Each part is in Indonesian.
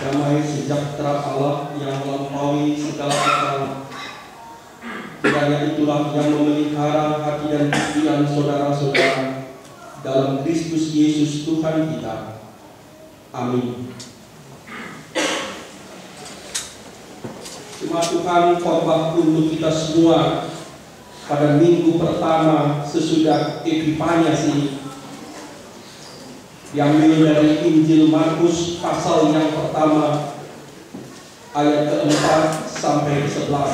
damai sejahtera Allah yang melampaui segala akal. Kiranya itulah yang memelihara hati dan pikiran saudara-saudara dalam Kristus Yesus Tuhan kita. Amin. Jemaat Tuhan, khotbah untuk kita semua pada minggu pertama sesudah Epifanias ini diambil dari Injil Markus pasal yang pertama ayat ke-4 sampai ke-11.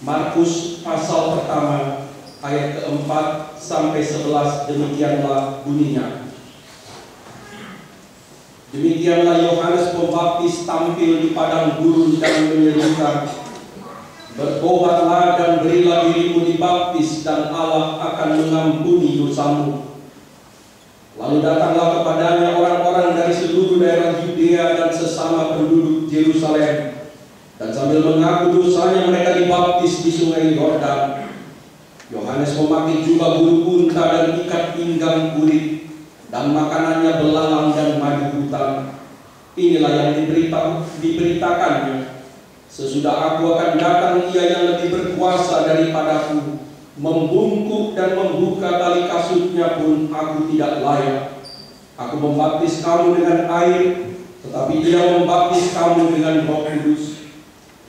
Markus pasal pertama ayat ke-4 sampai 11, demikianlah bunyinya. Demikianlah Yohanes Pembaptis tampil di padang gurun dan menyerukan, "Bertobatlah dan berilah dirimu dibaptis, dan Allah akan mengampuni dosamu." Lalu datanglah kepadanya orang-orang dari seluruh daerah Yudea dan sesama penduduk Yerusalem, dan sambil mengaku dosanya mereka dibaptis di sungai Yordan. Yohanes memakai jubah bulu unta dan ikat pinggang kulit, dan makanannya belalang dan madu hutan. Inilah yang diberitakannya, "Sesudah aku akan datang, Ia yang lebih berkuasa daripadaku. Membungkuk dan membuka tali kasutnya pun aku tidak layak. Aku membaptis kamu dengan air, tetapi Ia membaptis kamu dengan Roh Kudus."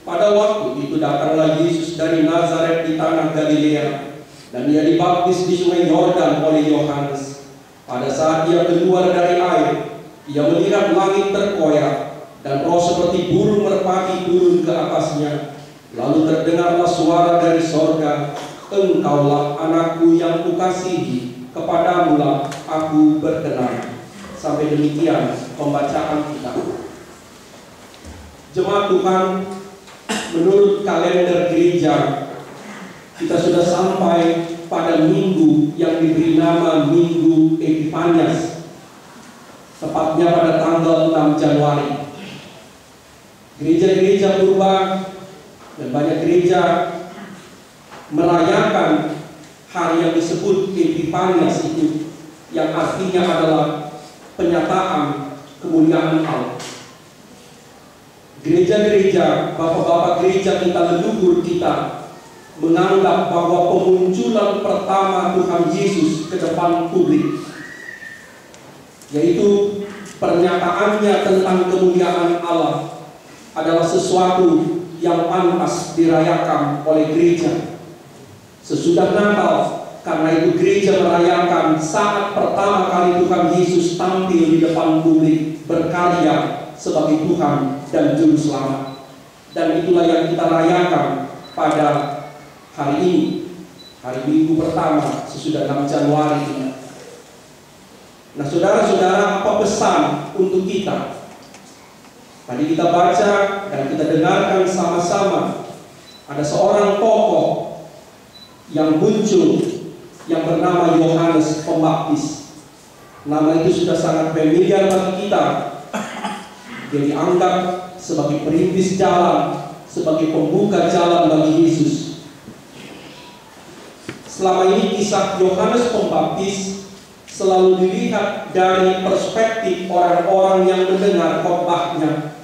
Pada waktu itu datanglah Yesus dari Nazaret di tanah Galilea, dan Ia dibaptis di sungai Yordan oleh Yohanes. Pada saat Ia keluar dari air, Ia melihat langit terkoyak, dan roh seperti burung merpati turun ke atasnya. Lalu terdengarlah suara dari sorga, "Engkaulah anakku yang kukasihi, kepadamulah aku berkenan." Sampai demikian pembacaan kita. Jemaat Tuhan, menurut kalender gereja, kita sudah sampai pada minggu yang diberi nama Minggu Epifanias, tepatnya pada tanggal 6 Januari. Gereja-gereja purba dan banyak gereja merayakan hari yang disebut Epifanias itu, yang artinya adalah penyataan kemuliaan Allah. Gereja-gereja, bapak-bapak gereja kita, leluhur kita menganggap bahwa pemunculan pertama Tuhan Yesus ke depan publik, yaitu pernyataannya tentang kemuliaan Allah, adalah sesuatu yang pantas dirayakan oleh gereja. Sesudah Natal, karena itu gereja merayakan saat pertama kali Tuhan Yesus tampil di depan publik, berkarya sebagai Tuhan dan Juru Selamat. Dan itulah yang kita rayakan pada hari ini, hari Minggu pertama sesudah 6 Januari ini. Nah, saudara-saudara, apa pesan untuk kita? Tadi kita baca dan kita dengarkan sama-sama, ada seorang tokoh yang muncul yang bernama Yohanes Pembaptis. Nama itu sudah sangat familiar bagi kita. Dia dianggap sebagai perintis jalan, sebagai pembuka jalan bagi Yesus. Selama ini kisah Yohanes Pembaptis selalu dilihat dari perspektif orang-orang yang mendengar khotbahnya,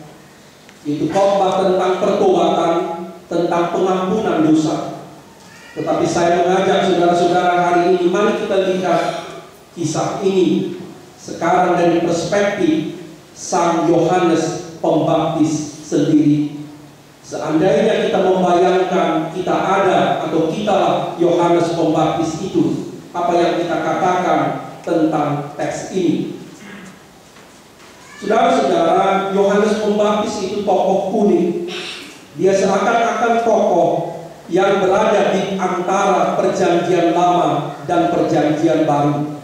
yaitu khotbah tentang pertobatan, tentang pengampunan dosa. Tetapi saya mengajak saudara-saudara hari ini, mari kita lihat kisah ini sekarang dari perspektif Sang Yohanes Pembaptis sendiri. Seandainya kita membayangkan kita ada atau kitalah Yohanes Pembaptis itu, apa yang kita katakan tentang teks ini? Saudara-saudara, Yohanes Pembaptis itu tokoh unik. Dia seakan-akan tokoh yang berada di antara perjanjian lama dan perjanjian baru.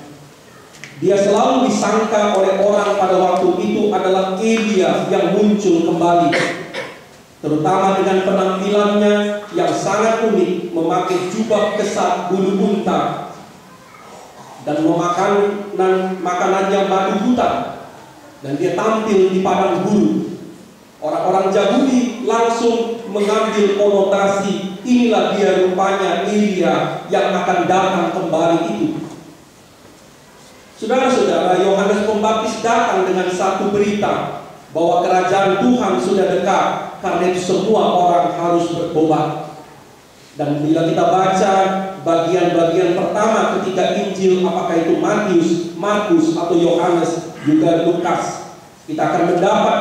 Dia selalu disangka oleh orang pada waktu itu adalah Elia yang muncul kembali, terutama dengan penampilannya yang sangat unik, memakai jubah kesat bulu unta dan memakan makanannya madu hutan, dan dia tampil di padang gurun. Orang-orang Yahudi langsung mengambil konotasi, inilah dia rupanya Elia yang akan datang kembali itu. Saudara-saudara, Yohanes Pembaptis datang dengan satu berita bahwa kerajaan Tuhan sudah dekat. Karena itu semua orang harus bertobat. Dan bila kita baca bagian-bagian pertama ketika Injil, apakah itu Matius, Markus, atau Yohanes, juga Lukas, kita akan mendapat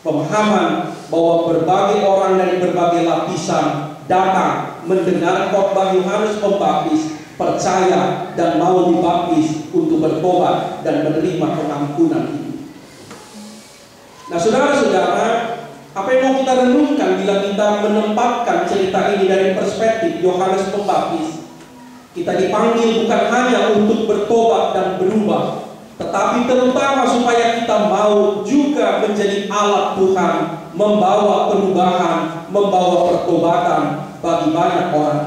pemahaman bahwa berbagai orang dari berbagai lapisan datang mendengar khotbah Yohanes Pembaptis, percaya dan mau dibaptis untuk bertobat dan menerima pengampunan itu. Nah, saudara-saudara, apa yang mau kita renungkan bila kita menempatkan cerita ini dari perspektif Yohanes Pembaptis? Kita dipanggil bukan hanya untuk bertobat dan berubah, tetapi terutama supaya kita mau juga menjadi alat Tuhan, membawa perubahan, membawa pertobatan bagi banyak orang.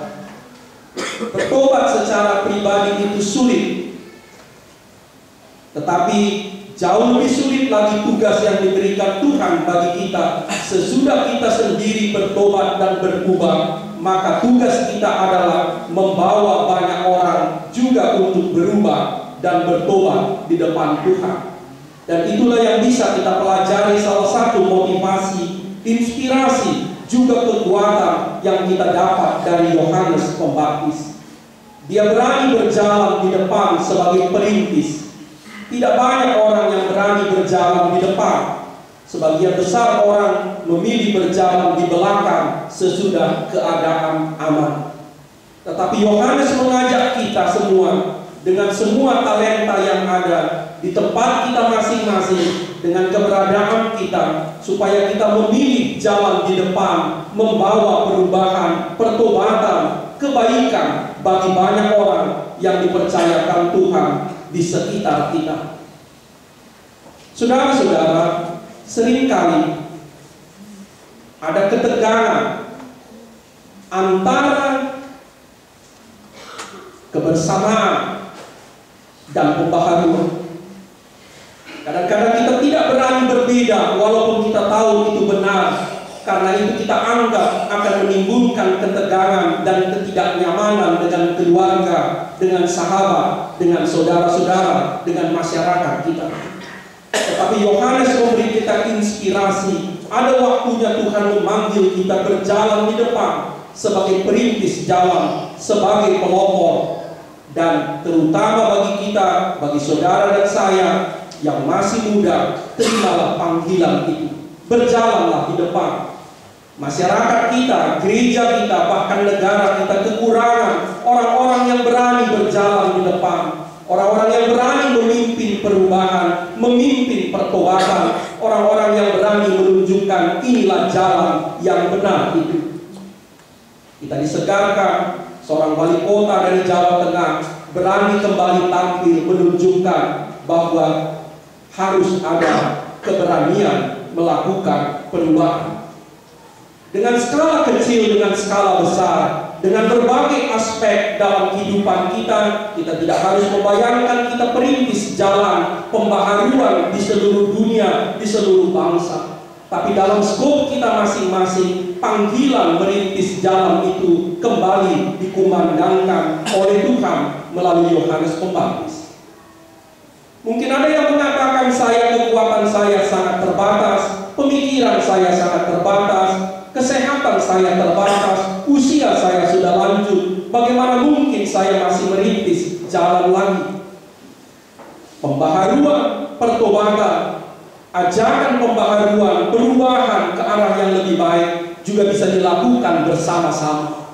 Bertobat secara pribadi itu sulit, tetapi jauh lebih sulit lagi tugas yang diberikan Tuhan bagi kita. Sesudah kita sendiri bertobat dan berubah, maka tugas kita adalah membawa banyak orang juga untuk berubah dan bertobat di depan Tuhan. Dan itulah yang bisa kita pelajari, salah satu motivasi, inspirasi, juga kekuatan yang kita dapat dari Yohanes Pembaptis. Dia berani berjalan di depan sebagai perintis. Tidak banyak orang yang berani berjalan di depan. Sebagian besar orang memilih berjalan di belakang sesudah keadaan aman. Tetapi Yohanes mengajak kita semua dengan semua talenta yang ada di tempat kita masing-masing, dengan keberadaan kita, supaya kita memilih jalan di depan, membawa perubahan, pertobatan, kebaikan bagi banyak orang yang dipercayakan Tuhan di sekitar kita. Saudara-saudara, seringkali ada ketegangan antara kebersamaan dan pembaharuan. Kadang-kadang kita tidak berani berbeda walaupun kita tahu itu benar. Karena itu kita anggap akan menimbulkan ketegangan dan ketidaknyamanan dengan keluarga, dengan sahabat, dengan saudara-saudara, dengan masyarakat kita. Tetapi Yohanes memberi kita inspirasi. Ada waktunya Tuhan memanggil kita berjalan di depan sebagai perintis jalan, sebagai pelopor. Dan terutama bagi kita, bagi saudara dan saya yang masih muda, terimalah panggilan itu. Berjalanlah di depan. Masyarakat kita, gereja kita, bahkan negara kita kekurangan orang-orang yang berani berjalan di depan. Orang-orang yang berani memimpin perubahan, memimpin pertobatan. Orang-orang yang berani menunjukkan inilah jalan yang benar itu. Kita disegarkan, seorang wali kota dari Jawa Tengah berani kembali tampil menunjukkan bahwa harus ada keberanian melakukan perubahan. Dengan skala kecil, dengan skala besar, dengan berbagai aspek dalam kehidupan kita. Kita tidak harus membayangkan kita perintis jalan pembaharuan di seluruh dunia, di seluruh bangsa. Tapi dalam skop kita masing-masing, panggilan merintis jalan itu kembali dikumandangkan oleh Tuhan melalui Yohanes Pembaptis. Mungkin ada yang mengatakan kekuatan saya sangat terbatas, pemikiran saya sangat terbatas, kesehatan saya terbatas, usia saya sudah lanjut. Bagaimana mungkin saya masih merintis jalan lagi? Pembaharuan, pertobatan, ajakan pembaharuan, perubahan ke arah yang lebih baik juga bisa dilakukan bersama-sama.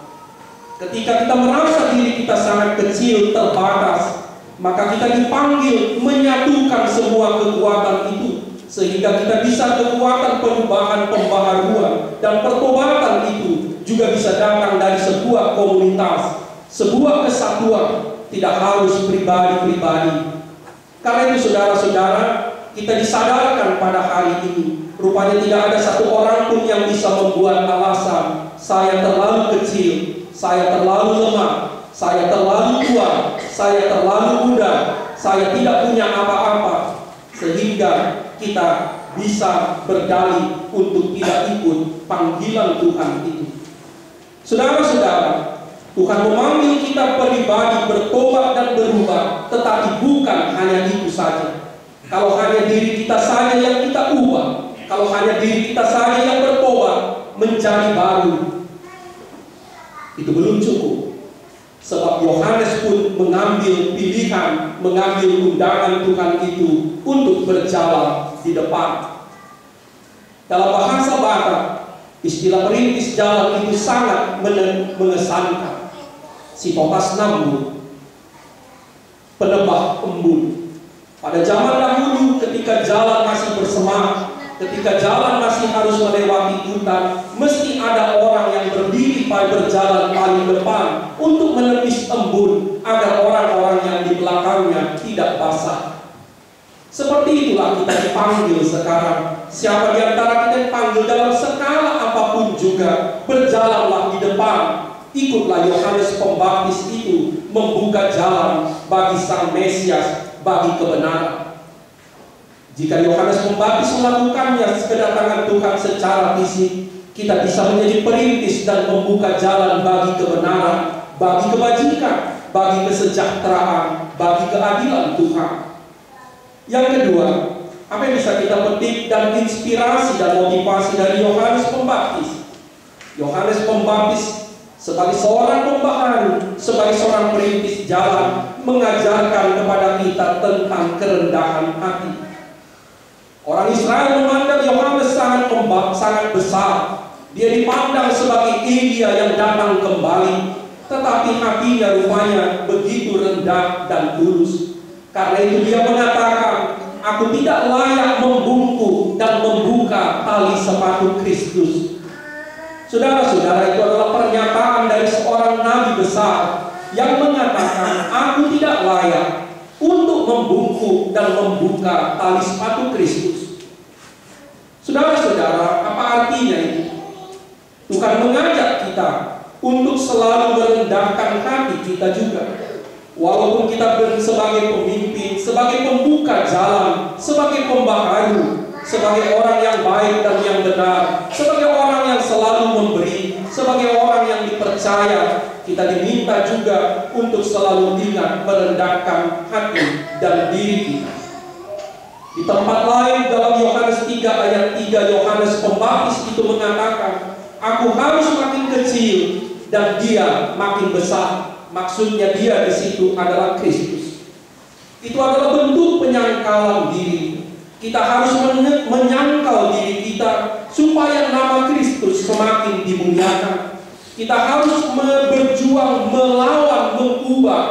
Ketika kita merasa diri kita sangat kecil, terbatas, maka kita dipanggil menyatukan semua kekuatan itu, sehingga kita bisa kekuatan perubahan, pembaharuan, dan pertobatan itu juga bisa datang dari sebuah komunitas, sebuah kesatuan, tidak harus pribadi-pribadi. Karena itu saudara-saudara, kita disadarkan pada hari ini, rupanya tidak ada satu orang pun yang bisa membuat alasan, saya terlalu kecil, saya terlalu lemah, saya terlalu tua, saya terlalu muda, saya tidak punya apa-apa, sehingga kita bisa berdalih untuk tidak ikut panggilan Tuhan itu. Saudara-saudara, Tuhan memanggil kita pribadi bertobat dan berubah, tetapi bukan hanya itu saja. Kalau hanya diri kita saja yang kita ubah, kalau hanya diri kita saja yang bertobat menjadi baru, itu belum cukup. Sebab Yohanes pun mengambil pilihan, mengambil undangan Tuhan itu untuk berjalan di depan. Dalam bahasa Batak, istilah perintis jalan itu sangat mengesankan. Sipotas nambu, penebah embun. Pada zaman dahulu ketika jalan masih bersemak, ketika jalan masih harus melewati hutan, mesti ada orang yang berdiri berjalan paling depan untuk menepis embun agar orang-orang yang di belakangnya tidak basah. Seperti itulah kita dipanggil sekarang. Siapa di antara kita dipanggil dalam skala apapun juga, berjalanlah di depan. Ikutlah Yohanes Pembaptis itu membuka jalan bagi Sang Mesias, bagi kebenaran. Jika Yohanes Pembaptis melakukannya kedatangan Tuhan secara fisik, kita bisa menjadi perintis dan membuka jalan bagi kebenaran, bagi kebajikan, bagi kesejahteraan, bagi keadilan Tuhan. Yang kedua, apa yang bisa kita petik dan inspirasi dan motivasi dari Yohanes Pembaptis? Yohanes Pembaptis sebagai seorang pembaharu, sebagai seorang perintis jalan, mengajarkan kepada kita tentang kerendahan hati. Orang Israel memandang Yohanes sangat besar. Dia dipandang sebagai Elia yang datang kembali, tetapi hatinya rupanya begitu rendah dan tulus. Karena itu dia mengatakan, aku tidak layak membungkuk dan membuka tali sepatu Kristus. Saudara-saudara, itu adalah pernyataan dari seorang nabi besar yang mengatakan, aku tidak layak untuk membungkuk dan membuka tali sepatu Kristus. Saudara-saudara, apa artinya itu? Tuhan mengajak kita untuk selalu merendahkan hati kita juga. Walaupun kita sebagai pemimpin, sebagai pembuka jalan, sebagai pembaharu, sebagai orang yang baik dan yang benar, sebagai orang yang selalu memberi, sebagai orang yang dipercaya, kita diminta juga untuk selalu ingat merendahkan hati dan diri kita. Di tempat lain dalam Yohanes 3 ayat 3, Yohanes Pembaptis itu mengatakan, aku harus makin kecil dan dia makin besar. Maksudnya dia di situ adalah Kristus. Itu adalah bentuk penyangkalan diri. Kita harus menyangkal diri kita supaya nama Kristus semakin dimuliakan. Kita harus berjuang melawan, mengubah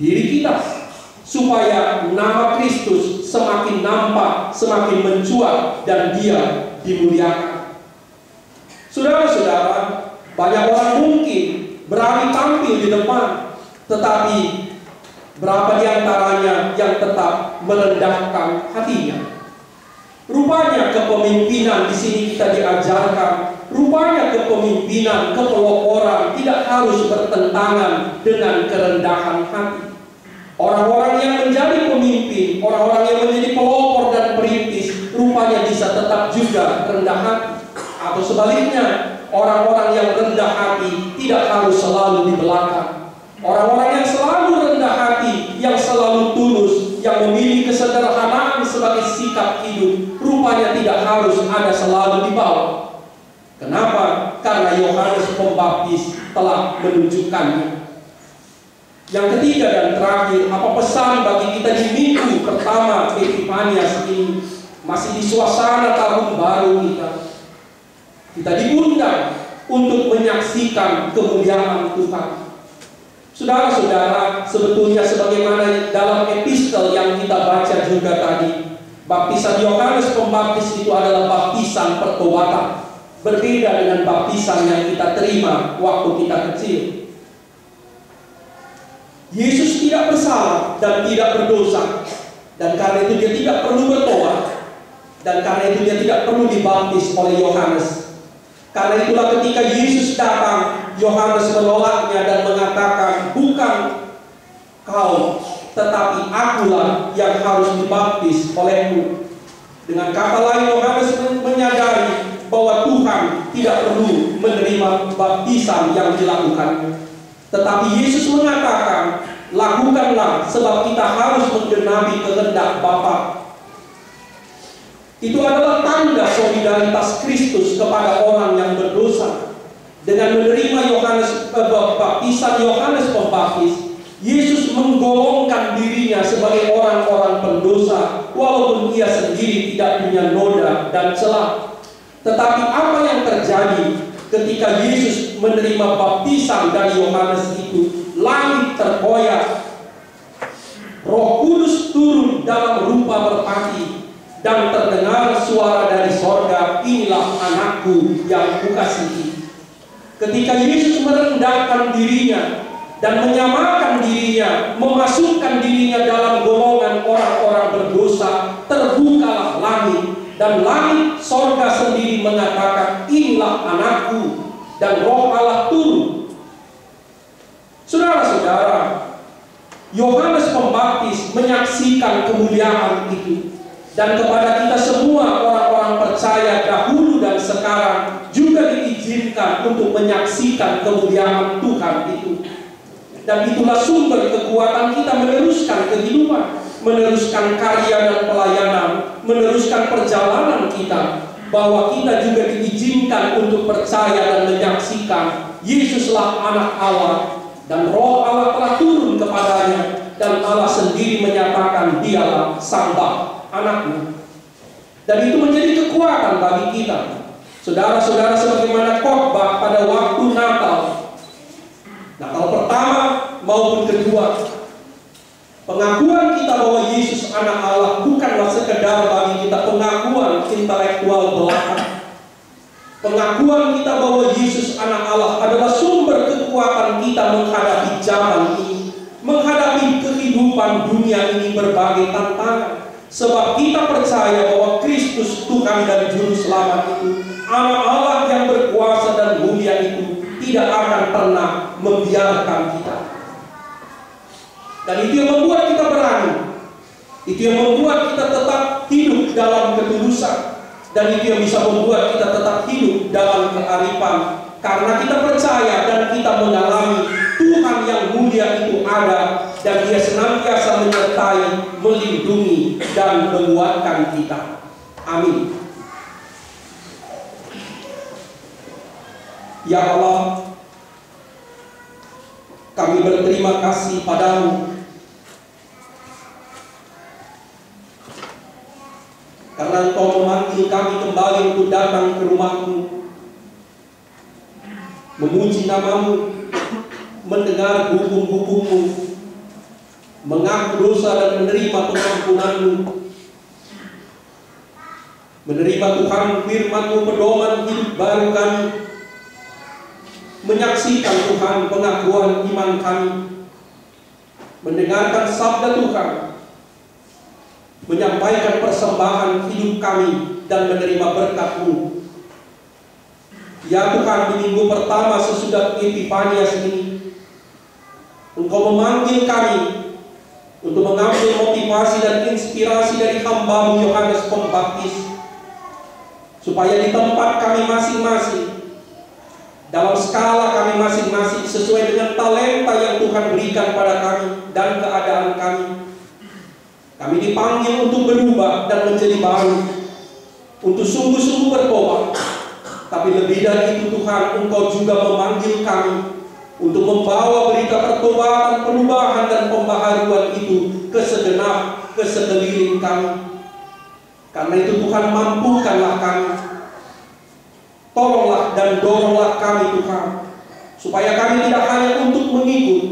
diri kita supaya nama Kristus semakin nampak, semakin mencuat dan dia dimuliakan. Saudara-saudara, banyak orang mungkin berani tampil di depan, tetapi berapa di antaranya yang tetap merendahkan hatinya? Rupanya kepemimpinan di sini kita diajarkan, rupanya kepemimpinan, kepeloporan tidak harus bertentangan dengan kerendahan hati. Orang-orang yang menjadi pemimpin, orang-orang yang menjadi pelopor dan perintis, rupanya bisa tetap juga rendah hati. Atau sebaliknya, orang-orang yang rendah hati tidak harus selalu di belakang. Orang-orang yang selalu rendah hati, yang selalu tulus, yang memilih kesederhanaan sebagai sikap hidup, rupanya tidak harus ada selalu di bawah. Kenapa? Karena Yohanes Pembaptis telah menunjukkannya. Yang ketiga dan terakhir, apa pesan bagi kita di minggu pertama Epifanias ini? Masih di suasana tahun baru kita. Kita diundang untuk menyaksikan kemuliaan Tuhan. Saudara-saudara, sebetulnya sebagaimana dalam epistel yang kita baca juga tadi, baptisan Yohanes Pembaptis itu adalah baptisan pertobatan. Berbeda dengan baptisan yang kita terima waktu kita kecil. Yesus tidak bersalah dan tidak berdosa, dan karena itu dia tidak perlu bertobat, dan karena itu dia tidak perlu dibaptis oleh Yohanes. Karena itulah ketika Yesus datang, Yohanes menolaknya dan mengatakan, bukan kau, tetapi akulah yang harus dibaptis olehmu. Dengan kata lain, Yohanes menyadari bahwa Tuhan tidak perlu menerima baptisan yang dilakukannya. Tetapi Yesus mengatakan, lakukanlah sebab kita harus menggenapi kehendak Bapa. Itu adalah tanda solidaritas Kristus kepada orang yang berdosa. Dengan menerima baptisan Yohanes Pembaptis, Yesus menggolongkan dirinya sebagai orang-orang pendosa, walaupun ia sendiri tidak punya noda dan celah. Tetapi apa yang terjadi ketika Yesus menerima baptisan dari Yohanes itu? Langit terkoyak, Roh Kudus turun dalam rupa merpati, dan terdengar suara dari sorga, "Inilah anakku yang kukasihi." Ketika Yesus merendahkan dirinya dan menyamakan dirinya, memasukkan dirinya dalam golongan orang-orang berdosa, terbukalah langit, dan langit sorga sendiri mengatakan, "Inilah anakku," dan Roh Allah turun. Saudara-saudara, Yohanes Pembaptis menyaksikan kemuliaan itu. Dan kepada kita semua orang-orang percaya dahulu dan sekarang juga diizinkan untuk menyaksikan kemuliaan Tuhan itu. Dan itulah sumber kekuatan kita meneruskan kehidupan, meneruskan karya dan pelayanan, meneruskan perjalanan kita. Bahwa kita juga diizinkan untuk percaya dan menyaksikan Yesuslah anak Allah, dan Roh Allah telah turun kepadanya, dan Allah sendiri menyatakan dialah Sang Bapa, anaknya. Dan itu menjadi kekuatan bagi kita. Saudara-saudara, sebagaimana khotbah pada waktu Natal pertama maupun kedua, pengakuan kita bahwa Yesus anak Allah bukanlah sekedar bagi kita pengakuan intelektual belaka. Pengakuan kita bahwa Yesus anak Allah adalah sumber kekuatan kita menghadapi zaman ini, menghadapi kehidupan dunia ini berbagai tantangan. Sebab kita percaya bahwa Kristus Tuhan dan Juru Selamat itu, anak Allah yang berkuasa dan mulia itu, tidak akan pernah membiarkan kita. Dan itu yang membuat kita berani. Itu yang membuat kita tetap hidup dalam ketulusan. Dan itu yang bisa membuat kita tetap hidup dalam kearifan. Karena kita percaya dan kita mengalami Tuhan yang mulia itu ada, dan Dia senantiasa menyertai, melindungi, dan menguatkan kita. Amin. Ya Allah, kami berterima kasih Padamu karena Engkau memanggil kami kembali untuk datang ke rumah-Mu, memuji nama-Mu, mendengar hukum-hukum-Mu, mengaku dosa dan menerima pengampunan-Mu, menerima Tuhan firman-Mu, pedoman hidup baru kami, menyaksikan Tuhan pengakuan iman kami, mendengarkan sabda Tuhan, menyampaikan persembahan hidup kami, dan menerima berkat-Mu. Ya Tuhan, di minggu pertama sesudah Epifanias ini, Engkau memanggil kami untuk mengambil motivasi dan inspirasi dari hamba-Mu Yohanes Pembaptis, supaya di tempat kami masing-masing, dalam skala kami masing-masing, sesuai dengan talenta yang Tuhan berikan pada kami dan keadaan kami dipanggil untuk berubah dan menjadi baru, untuk sungguh-sungguh bertobat. Tapi lebih dari itu Tuhan, Engkau juga memanggil kami untuk membawa berita pertobatan, perubahan, dan pembaharuan itu ke segenap, ke sekeliling kami. Karena itu Tuhan, mampukanlah kami, tolonglah dan doronglah kami Tuhan, supaya kami tidak hanya untuk mengikut,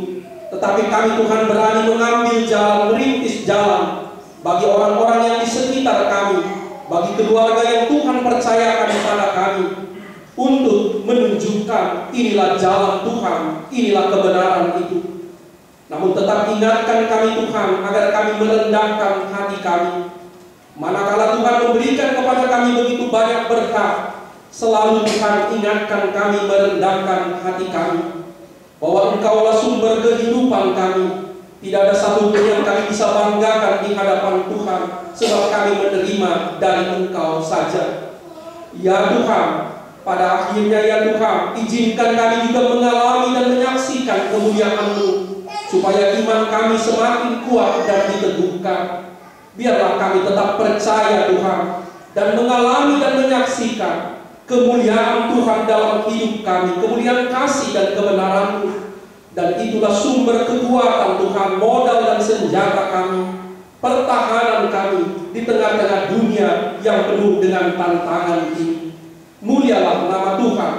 tetapi kami Tuhan berani mengambil jalan, merintis jalan bagi orang-orang yang di sekitar kami, bagi keluarga yang Tuhan percayakan kepada kami, untuk menunjukkan inilah jalan Tuhan, inilah kebenaran itu. Namun tetap ingatkan kami Tuhan, agar kami merendahkan hati kami. Manakala Tuhan memberikan kepada kami begitu banyak berkat, selalu Tuhan ingatkan kami merendahkan hati kami, bahwa Engkaulah sumber kehidupan kami. Tidak ada satu pun yang kami bisa banggakan di hadapan Tuhan, sebab kami menerima dari Engkau saja. Ya Tuhan, pada akhirnya ya Tuhan, izinkan kami juga mengalami dan menyaksikan kemuliaan-Mu, supaya iman kami semakin kuat dan diteguhkan. Biarlah kami tetap percaya Tuhan, dan mengalami dan menyaksikan kemuliaan Tuhan dalam hidup kami, kemuliaan kasih dan kebenaran-Mu. Dan itulah sumber kekuatan Tuhan, modal dan senjata kami, pertahanan kami di tengah-tengah dunia yang penuh dengan tantangan ini. Mulialah nama Tuhan.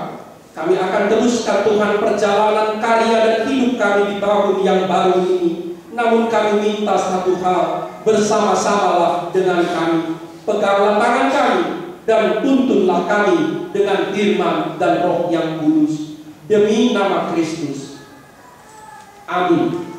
Kami akan teruskan Tuhan perjalanan karya dan hidup kami di tahun yang baru ini. Namun kami minta satu hal, bersama-samalah dengan kami. Peganglah tangan kami dan tuntunlah kami dengan firman dan Roh yang kudus. Demi nama Kristus. Amin.